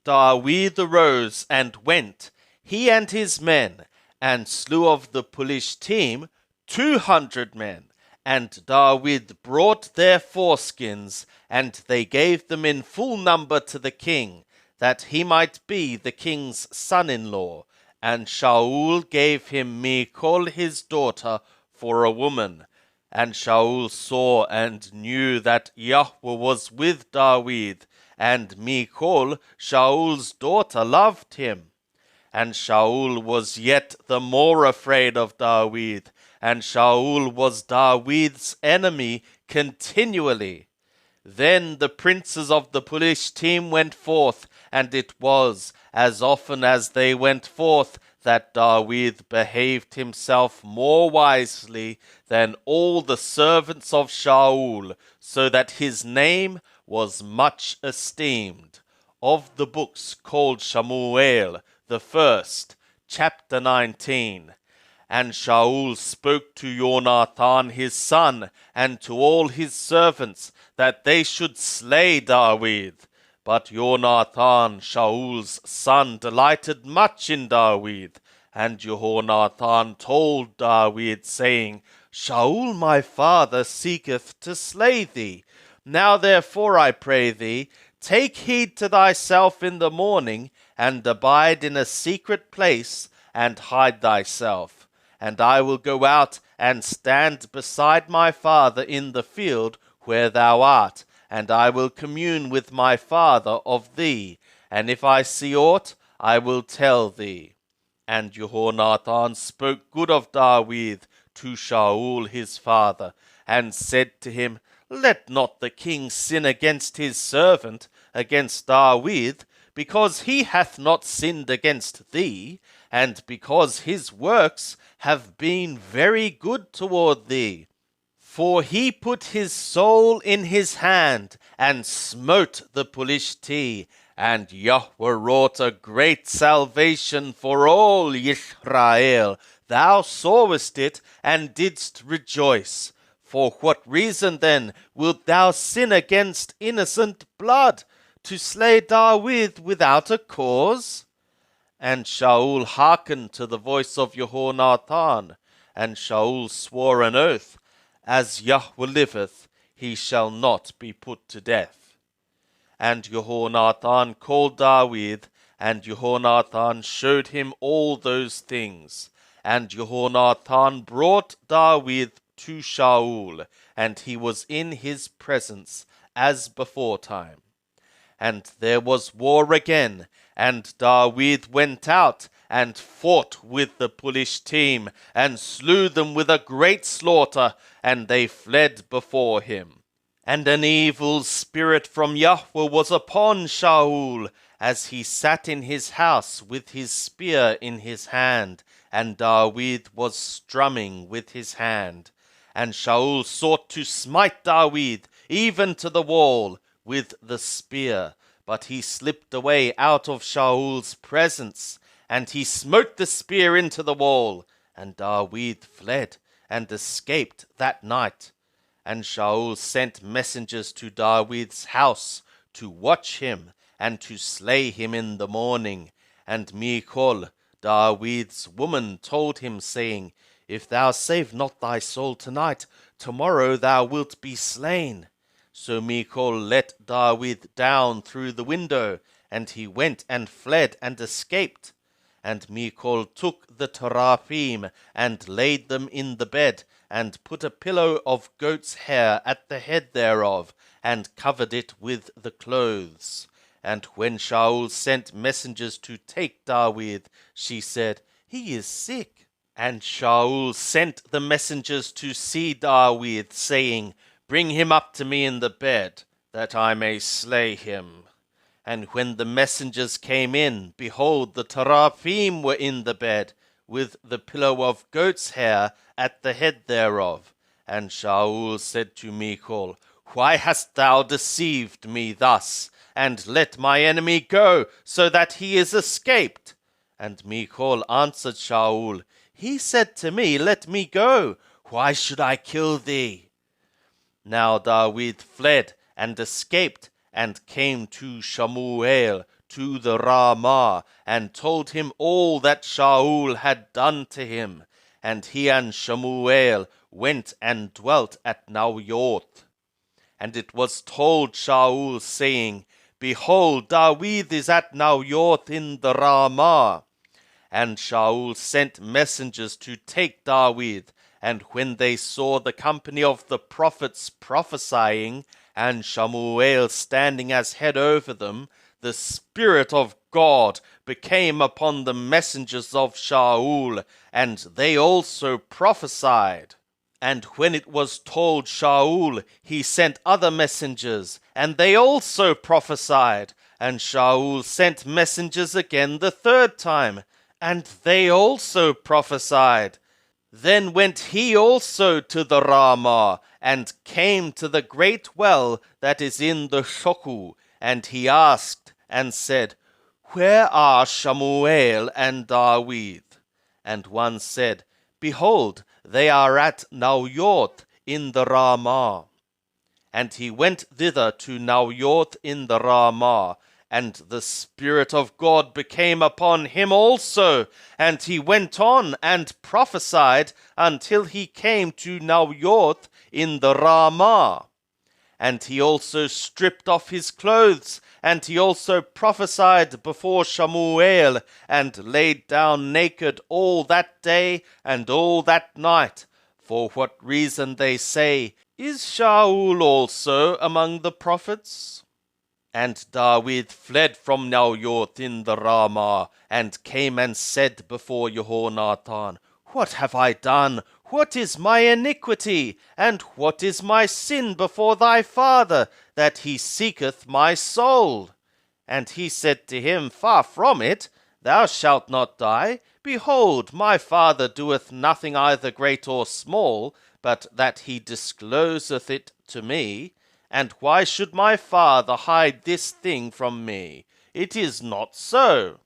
David arose and went, he and his men, and slew of the Pelishtim 200 men. And David brought their foreskins, and they gave them in full number to the king, that he might be the king's son-in-law. And Shaul gave him Michal his daughter for a woman. And Shaul saw and knew that Yahweh was with David, and Michal, Shaul's daughter, loved him. And Shaul was yet the more afraid of David, and Shaul was David's enemy continually. Then the princes of the Pelishtim went forth, and it was, as often as they went forth, that David behaved himself more wisely than all the servants of Shaul, so that his name was much esteemed. Of the books called Shamuel the first, chapter 19. And Shaul spoke to Jonathan his son, and to all his servants, that they should slay David. But Jonathan, Shaul's son, delighted much in David. And Jonathan told David, saying, Shaul my father seeketh to slay thee. Now therefore I pray thee, take heed to thyself in the morning, and abide in a secret place, and hide thyself. And I will go out and stand beside my father in the field where thou art, and I will commune with my father of thee, and if I see aught, I will tell thee. And Jonathan spoke good of David to Shaul his father, and said to him, Let not the king sin against his servant, against David, because he hath not sinned against thee, and because his works have been very good toward thee. For he put his soul in his hand, and smote the Pelishtim, and Yahweh wrought a great salvation for all Israel. Thou sawest it, and didst rejoice. For what reason then wilt thou sin against innocent blood, to slay David without a cause? And Shaul hearkened to the voice of Jonathan, and Shaul swore an oath, As Yahweh liveth, he shall not be put to death. And Jonathan called David, and Jonathan showed him all those things. And Jonathan brought David to Shaul, and he was in his presence as beforetime. And there was war again, and David went out and fought with the Pelishtim, and slew them with a great slaughter, and they fled before him. And an evil spirit from Yahweh was upon Shaul, as he sat in his house with his spear in his hand, and David was strumming with his hand. And Shaul sought to smite David, even to the wall, with the spear, but he slipped away out of Shaul's presence, and he smote the spear into the wall, and David fled, and escaped that night. And Shaul sent messengers to David's house, to watch him, and to slay him in the morning. And Michal, David's woman, told him, saying, If thou save not thy soul tonight, tomorrow thou wilt be slain. So Michal let David down through the window, and he went and fled and escaped. And Michal took the teraphim, and laid them in the bed, and put a pillow of goat's hair at the head thereof, and covered it with the clothes. And when Shaul sent messengers to take David, she said, He is sick. And Shaul sent the messengers to see David, saying, Bring him up to me in the bed, that I may slay him. And when the messengers came in, behold, the teraphim were in the bed, with the pillow of goat's hair at the head thereof. And Shaul said to Michal, Why hast thou deceived me thus, and let my enemy go, so that he is escaped? And Michal answered Shaul, He said to me, Let me go. Why should I kill thee? Now David fled and escaped, and came to Shamuel, to the Ramah, and told him all that Shaul had done to him. And he and Shemuel went and dwelt at Naoth. And it was told Shaul, saying, Behold, David is at Naoth in the Ramah. And Shaul sent messengers to take David. And when they saw the company of the prophets prophesying, and Shemuel standing as head over them, the Spirit of God became upon the messengers of Shaul, and they also prophesied. And when it was told Shaul, he sent other messengers, and they also prophesied. And Shaul sent messengers again the third time, and they also prophesied. Then went he also to the Ramah, and came to the great well that is in the Shoku. And he asked and said, Where are Shemuel and David? And one said, Behold, they are at Naoth in the Ramah. And he went thither to Naoth in the Ramah, and the Spirit of God became upon him also, and he went on and prophesied until he came to Naoth in the Ramah. And he also stripped off his clothes, and he also prophesied before Shemuel, and laid down naked all that day and all that night. For what reason, they say, is Shaul also among the prophets? And David fled from Naoth in the Ramah, and came and said before Jehonathan, What have I done? What is my iniquity? And what is my sin before thy father, that he seeketh my soul? And he said to him, Far from it, thou shalt not die. Behold, my father doeth nothing either great or small, but that he discloseth it to me. And why should my father hide this thing from me? It is not so.